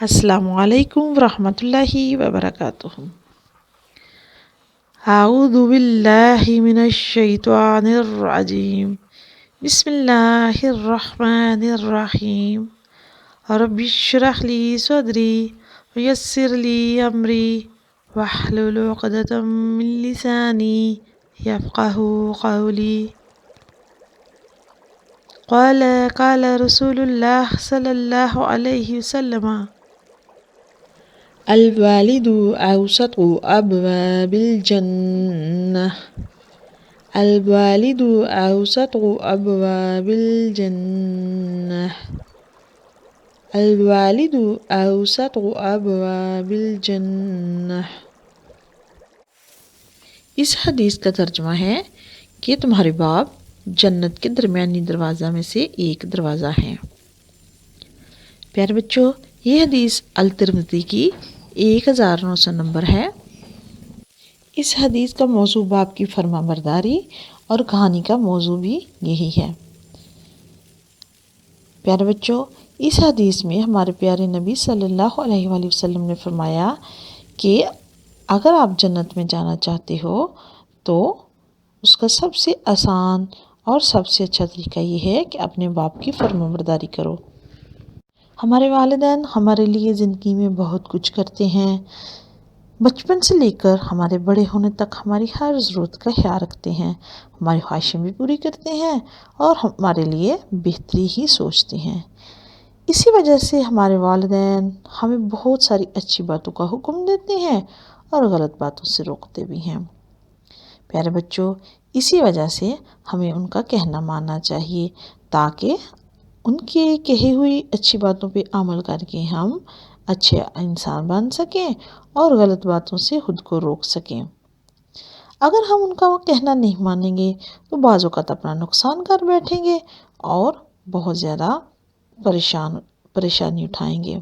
السلام علیکم ورحمۃ اللہ وبرکاتہ۔ اعوذ باللہ من الشیطان الرجیم، بسم اللہ الرحمن الرحیم۔ رب اشرح لی صدری ویسر لی امری واحلل عقدۃ من لسانی یفقہوا قولی۔ قال رسول اللہ صلی اللہ علیہ وسلم: الوالد اوسط ابواب الجنہ، الوالد اوسط ابواب الجنہ، الوالد اوسط ابواب الجنہ۔ اس حدیث کا ترجمہ ہے کہ تمہارے باپ جنت کے درمیانی دروازہ میں سے ایک دروازہ ہے۔ پیارے بچوں، یہ حدیث الترمذی کی 1900 نمبر ہے۔ اس حدیث کا موضوع باپ کی فرما برداری اور کہانی کا موضوع بھی یہی ہے۔ پیارے بچوں، اس حدیث میں ہمارے پیارے نبی صلی اللہ علیہ وآلہ وسلم نے فرمایا کہ اگر آپ جنت میں جانا چاہتے ہو تو اس کا سب سے آسان اور سب سے اچھا طریقہ یہ ہے کہ اپنے باپ کی فرما برداری کرو۔ ہمارے والدین ہمارے لیے زندگی میں بہت کچھ کرتے ہیں، بچپن سے لے کر ہمارے بڑے ہونے تک ہماری ہر ضرورت کا خیال رکھتے ہیں، ہماری خواہشیں بھی پوری کرتے ہیں اور ہمارے لیے بہتری ہی سوچتے ہیں۔ اسی وجہ سے ہمارے والدین ہمیں بہت ساری اچھی باتوں کا حکم دیتے ہیں اور غلط باتوں سے روکتے بھی ہیں۔ پیارے بچوں، اسی وجہ سے ہمیں ان کا کہنا ماننا چاہیے تاکہ ان کی کہی ہوئی اچھی باتوں پہ عمل کر کے ہم اچھے انسان بن سکیں اور غلط باتوں سے خود کو روک سکیں۔ اگر ہم ان کا وہ کہنا نہیں مانیں گے تو بعض اوقات اپنا نقصان کر بیٹھیں گے اور بہت زیادہ پریشانی اٹھائیں گے،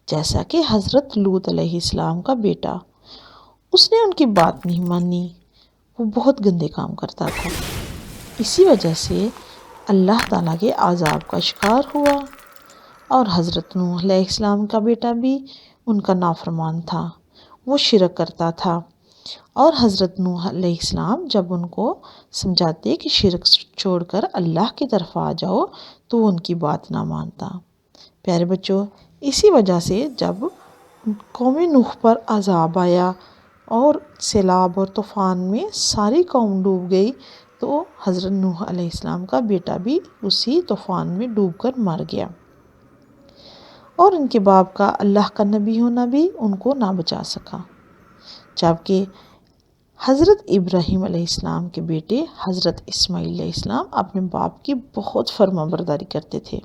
جیسا کہ حضرت لوط علیہ السلام کا بیٹا، اس نے ان کی بات نہیں مانی، وہ بہت گندے کام کرتا تھا، اسی وجہ سے اللہ تعالیٰ کے عذاب کا شکار ہوا۔ اور حضرت نوح علیہ السلام کا بیٹا بھی ان کا نافرمان تھا، وہ شرک کرتا تھا، اور حضرت نوح علیہ السلام جب ان کو سمجھاتے کہ شرک چھوڑ کر اللہ کی طرف آ جاؤ تو وہ ان کی بات نہ مانتا۔ پیارے بچوں، اسی وجہ سے جب قوم نوح پر عذاب آیا اور سیلاب اور طوفان میں ساری قوم ڈوب گئی تو حضرت نوح علیہ السلام کا بیٹا بھی اسی طوفان میں ڈوب کر مر گیا، اور ان کے باپ کا اللہ کا نبی ہونا بھی ان کو نہ بچا سکا۔ جبکہ حضرت ابراہیم علیہ السلام کے بیٹے حضرت اسماعیل علیہ السلام اپنے باپ کی بہت فرما برداری کرتے تھے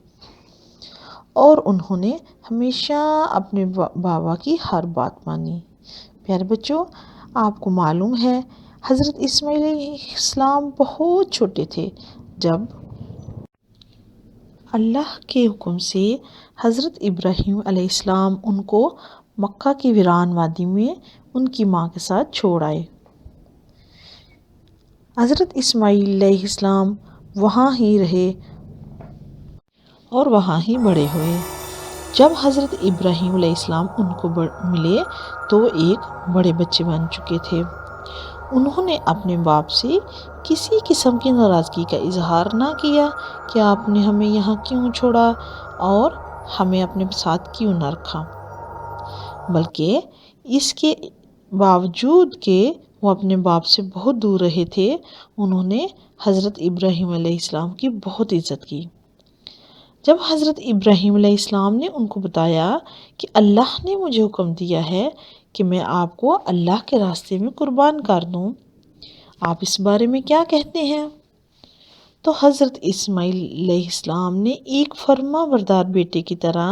اور انہوں نے ہمیشہ اپنے بابا کی ہر بات مانی۔ پیارے بچوں، آپ کو معلوم ہے حضرت اسماعیل علیہ السلام بہت چھوٹے تھے جب اللہ کے حکم سے حضرت ابراہیم علیہ السلام ان کو مکہ کی ویران وادی میں ان کی ماں کے ساتھ چھوڑ آئے۔ حضرت اسماعیل علیہ السلام وہاں ہی رہے اور وہاں ہی بڑے ہوئے۔ جب حضرت ابراہیم علیہ السلام ان کو ملے تو ایک بڑے بچے بن چکے تھے۔ انہوں نے اپنے باپ سے کسی قسم کی ناراضگی کا اظہار نہ کیا کہ آپ نے ہمیں یہاں کیوں چھوڑا اور ہمیں اپنے ساتھ کیوں نہ رکھا، بلکہ اس کے باوجود کہ وہ اپنے باپ سے بہت دور رہے تھے، انہوں نے حضرت ابراہیم علیہ السلام کی بہت عزت کی۔ جب حضرت ابراہیم علیہ السلام نے ان کو بتایا کہ اللہ نے مجھے حکم دیا ہے کہ میں آپ کو اللہ کے راستے میں قربان کر دوں، آپ اس بارے میں کیا کہتے ہیں؟ تو حضرت اسماعیل علیہ السلام نے ایک فرما بردار بیٹے کی طرح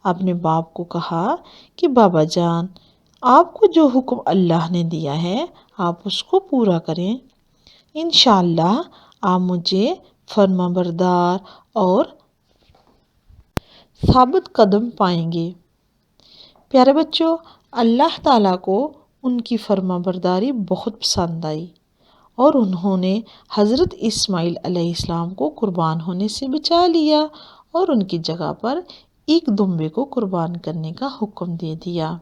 اپنے باپ کو کہا کہ بابا جان، آپ کو جو حکم اللہ نے دیا ہے آپ اس کو پورا کریں، انشاءاللہ آپ مجھے فرما بردار اور ثابت قدم پائیں گے۔ پیارے بچوں، اللہ تعالیٰ کو ان کی فرما برداری بہت پسند آئی اور انہوں نے حضرت اسماعیل علیہ السلام کو قربان ہونے سے بچا لیا اور ان کی جگہ پر ایک دمبے کو قربان کرنے کا حکم دے دیا۔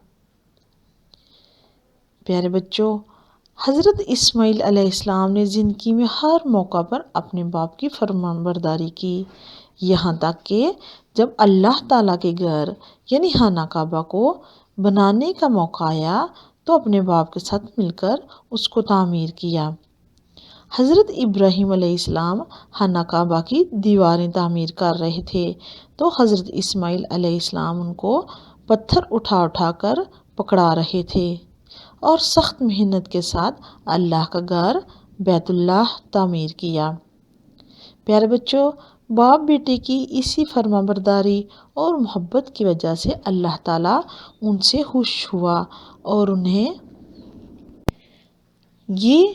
پیارے بچوں، حضرت اسماعیل علیہ السلام نے زندگی میں ہر موقع پر اپنے باپ کی فرمان برداری کی، یہاں تک کہ جب اللہ تعالیٰ کے گھر یعنی خانہ کعبہ کو بنانے کا موقع آیا تو اپنے باپ کے ساتھ مل کر اس کو تعمیر کیا۔ حضرت ابراہیم علیہ السلام خانہ کعبہ کی دیواریں تعمیر کر رہے تھے تو حضرت اسماعیل علیہ السلام ان کو پتھر اٹھا اٹھا کر پکڑا رہے تھے اور سخت محنت کے ساتھ اللہ کا گھر بیت اللہ تعمیر کیا۔ پیارے بچوں، باپ بیٹے کی اسی فرما برداری اور محبت کی وجہ سے اللہ تعالیٰ ان سے خوش ہوا اور انہیں یہ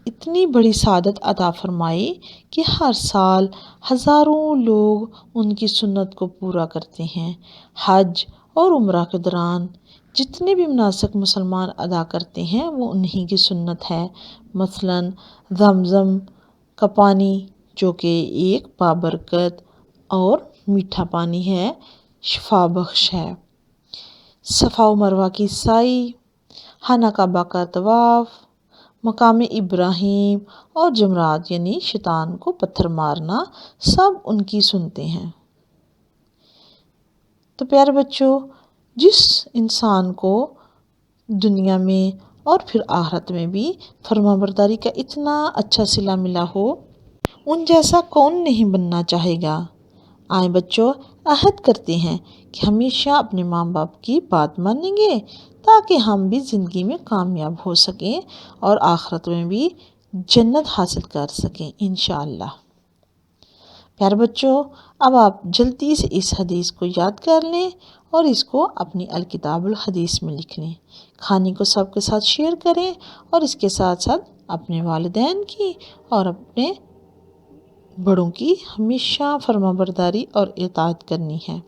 اتنی بڑی سعادت عطا فرمائی کہ ہر سال ہزاروں لوگ ان کی سنت کو پورا کرتے ہیں۔ حج اور عمرہ کے دوران جتنے بھی مناسک مسلمان ادا کرتے ہیں وہ انہی کی سنت ہے۔ مثلاً زمزم کا پانی جو کہ ایک بابرکت اور میٹھا پانی ہے، شفا بخش ہے۔ صفا و مروہ کی سعی، خانہ کعبہ کا طواف، مقام ابراہیم اور جمرات یعنی شیطان کو پتھر مارنا سب ان کی سنتیں ہیں۔ تو پیارے بچوں، جس انسان کو دنیا میں اور پھر آخرت میں بھی فرما برداری کا اتنا اچھا صلہ ملا ہو، ان جیسا کون نہیں بننا چاہے گا۔ آئیں بچوں، عہد کرتے ہیں کہ ہمیشہ اپنے ماں باپ کی بات مانیں گے تاکہ ہم بھی زندگی میں کامیاب ہو سکیں اور آخرت میں بھی جنت حاصل کر سکیں انشاءاللہ۔ پیارے بچوں، اب آپ جلدی سے اس حدیث کو یاد کر لیں اور اس کو اپنی الکتاب الحدیث میں لکھ لیں۔ کہانی کو سب کے ساتھ شیئر کریں اور اس کے ساتھ ساتھ اپنے والدین کی اور اپنے بڑوں کی ہمیشہ فرما برداری اور اطاعت کرنی ہے۔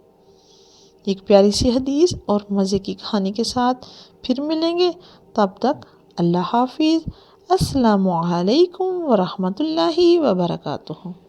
ایک پیاری سی حدیث اور مزے کی کہانی کے ساتھ پھر ملیں گے، تب تک اللہ حافظ۔ السلام علیکم ورحمۃ اللہ وبرکاتہ۔